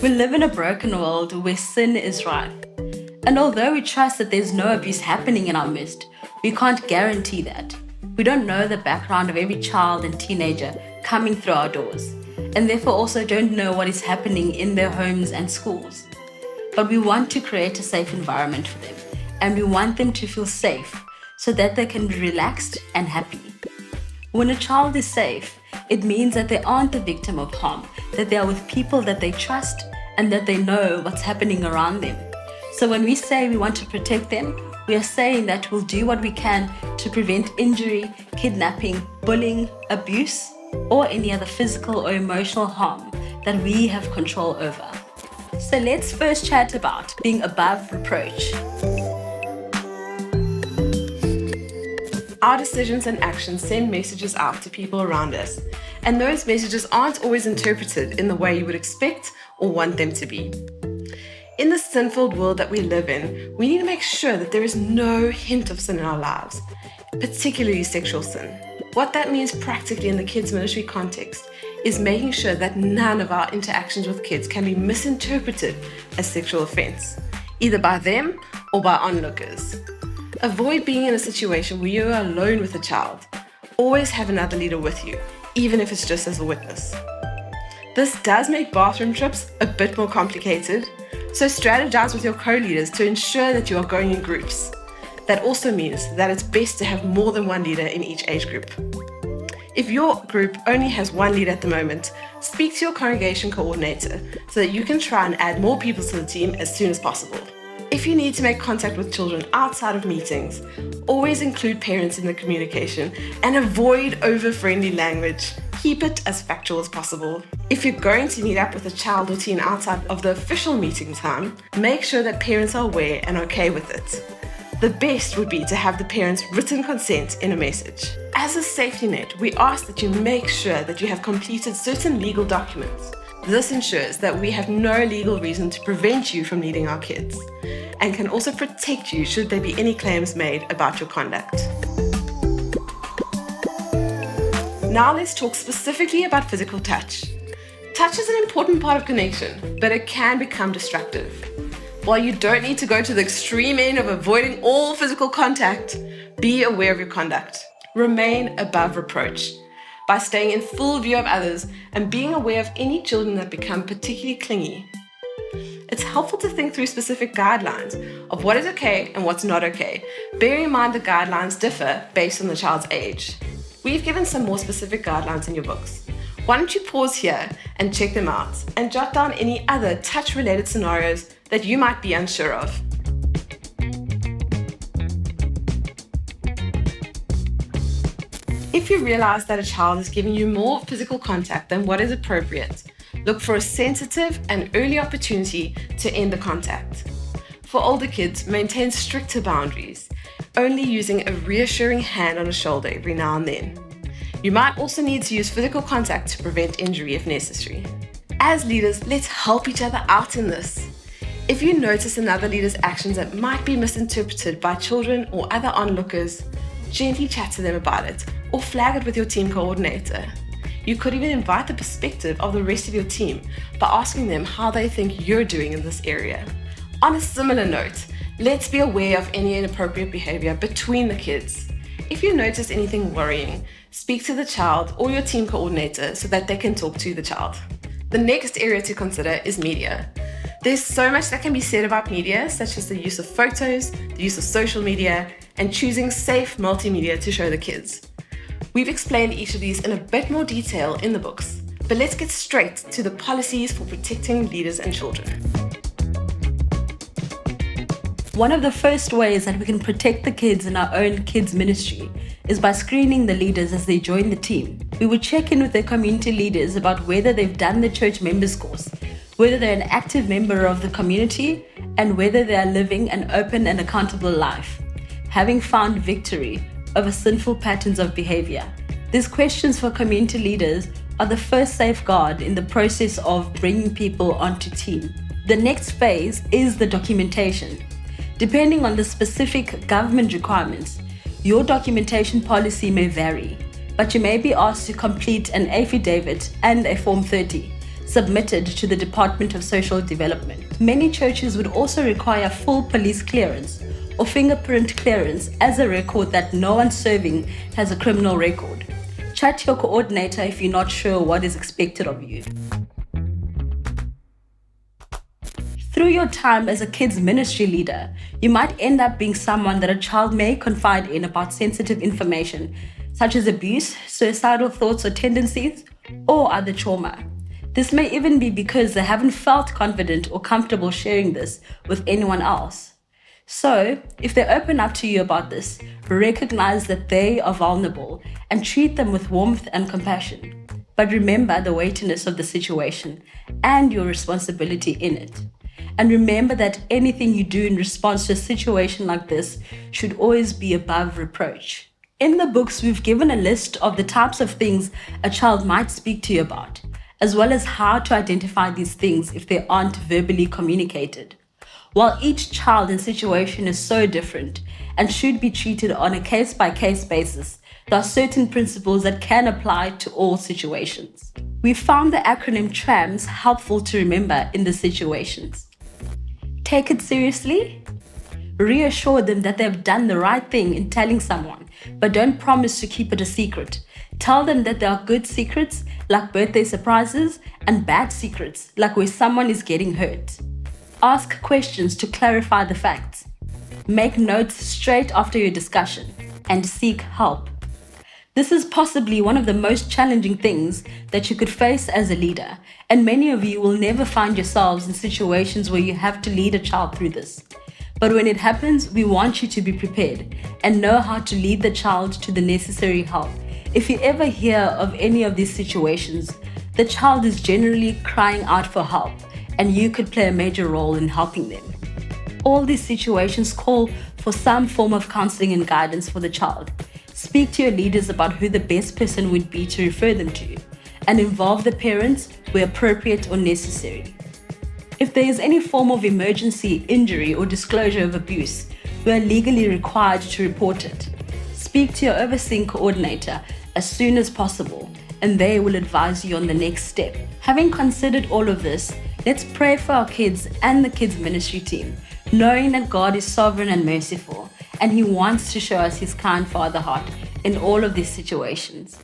We live in a broken world where sin is rife. And although we trust that there's no abuse happening in our midst, we can't guarantee that. We don't know the background of every child and teenager coming through our doors, and therefore also don't know what is happening in their homes and schools. But we want to create a safe environment for them, and we want them to feel safe so that they can be relaxed and happy. When a child is safe, it means that they aren't the victim of harm, that they are with people that they trust and that they know what's happening around them. So when we say we want to protect them, we are saying that we'll do what we can to prevent injury, kidnapping, bullying, abuse, or any other physical or emotional harm that we have control over. So let's first chat about being above reproach. Our decisions and actions send messages out to people around us, and those messages aren't always interpreted in the way you would expect or want them to be. In the sin-filled world that we live in, we need to make sure that there is no hint of sin in our lives, particularly sexual sin. What that means practically in the kids' ministry context is making sure that none of our interactions with kids can be misinterpreted as sexual offense, either by them or by onlookers. Avoid being in a situation where you are alone with a child. Always have another leader with you, even if it's just as a witness. This does make bathroom trips a bit more complicated, so strategize with your co-leaders to ensure that you are going in groups. That also means that it's best to have more than one leader in each age group. If your group only has one leader at the moment, speak to your congregation coordinator so that you can try and add more people to the team as soon as possible. If you need to make contact with children outside of meetings, always include parents in the communication and avoid over-friendly language. Keep it as factual as possible. If you're going to meet up with a child or teen outside of the official meeting time, make sure that parents are aware and okay with it. The best would be to have the parents' written consent in a message. As a safety net, we ask that you make sure that you have completed certain legal documents. This ensures that we have no legal reason to prevent you from leading our kids, and can also protect you should there be any claims made about your conduct. Now let's talk specifically about physical touch. Touch is an important part of connection, but it can become destructive. While you don't need to go to the extreme end of avoiding all physical contact, be aware of your conduct. Remain above reproach by staying in full view of others and being aware of any children that become particularly clingy. It's helpful to think through specific guidelines of what is okay and what's not okay. Bear in mind the guidelines differ based on the child's age. We've given some more specific guidelines in your books. Why don't you pause here and check them out and jot down any other touch-related scenarios that you might be unsure of. If you realize that a child is giving you more physical contact than what is appropriate, look for a sensitive and early opportunity to end the contact. For older kids, maintain stricter boundaries, only using a reassuring hand on a shoulder every now and then. You might also need to use physical contact to prevent injury if necessary. As leaders, let's help each other out in this. If you notice another leader's actions that might be misinterpreted by children or other onlookers, gently chat to them about it or flag it with your team coordinator. You could even invite the perspective of the rest of your team by asking them how they think you're doing in this area. On a similar note, let's be aware of any inappropriate behavior between the kids. If you notice anything worrying, speak to the child or your team coordinator so that they can talk to the child. The next area to consider is media. There's so much that can be said about media, such as the use of photos, the use of social media, and choosing safe multimedia to show the kids. We've explained each of these in a bit more detail in the books, but let's get straight to the policies for protecting leaders and children. One of the first ways that we can protect the kids in our own kids ministry is by screening the leaders as they join the team. We would check in with their community leaders about whether they've done the church members course, whether they're an active member of the community, and whether they are living an open and accountable life, having found victory over sinful patterns of behavior. These questions for community leaders are the first safeguard in the process of bringing people onto team. The next phase is the documentation. Depending on the specific government requirements, your documentation policy may vary, but you may be asked to complete an affidavit and a Form 30 submitted to the Department of Social Development. Many churches would also require full police clearance or fingerprint clearance as a record that no one serving has a criminal record. Chat to your coordinator if you're not sure what is expected of you. Through your time as a kids ministry leader, you might end up being someone that a child may confide in about sensitive information, such as abuse, suicidal thoughts or tendencies, or other trauma. This may even be because they haven't felt confident or comfortable sharing this with anyone else. So, if they open up to you about this, recognize that they are vulnerable and treat them with warmth and compassion. But remember the weightiness of the situation and your responsibility in it. And remember that anything you do in response to a situation like this should always be above reproach. In the books, we've given a list of the types of things a child might speak to you about, as well as how to identify these things if they aren't verbally communicated. While each child and situation is so different and should be treated on a case-by-case basis, there are certain principles that can apply to all situations. We found the acronym TRAMS helpful to remember in the situations. Take it seriously. Reassure them that they've done the right thing in telling someone, but don't promise to keep it a secret. Tell them that there are good secrets, like birthday surprises, and bad secrets, like where someone is getting hurt. Ask questions to clarify the facts. Make notes straight after your discussion, and seek help. This is possibly one of the most challenging things that you could face as a leader, and many of you will never find yourselves in situations where you have to lead a child through this. But when it happens, we want you to be prepared and know how to lead the child to the necessary help. If you ever hear of any of these situations, the child is generally crying out for help, and you could play a major role in helping them. All these situations call for some form of counseling and guidance for the child. Speak to your leaders about who the best person would be to refer them to, and involve the parents where appropriate or necessary. If there is any form of emergency, injury, or disclosure of abuse, we are legally required to report it. Speak to your overseeing coordinator as soon as possible, and they will advise you on the next step. Having considered all of this, let's pray for our kids and the kids ministry team, knowing that God is sovereign and merciful, and He wants to show us His kind Father heart in all of these situations.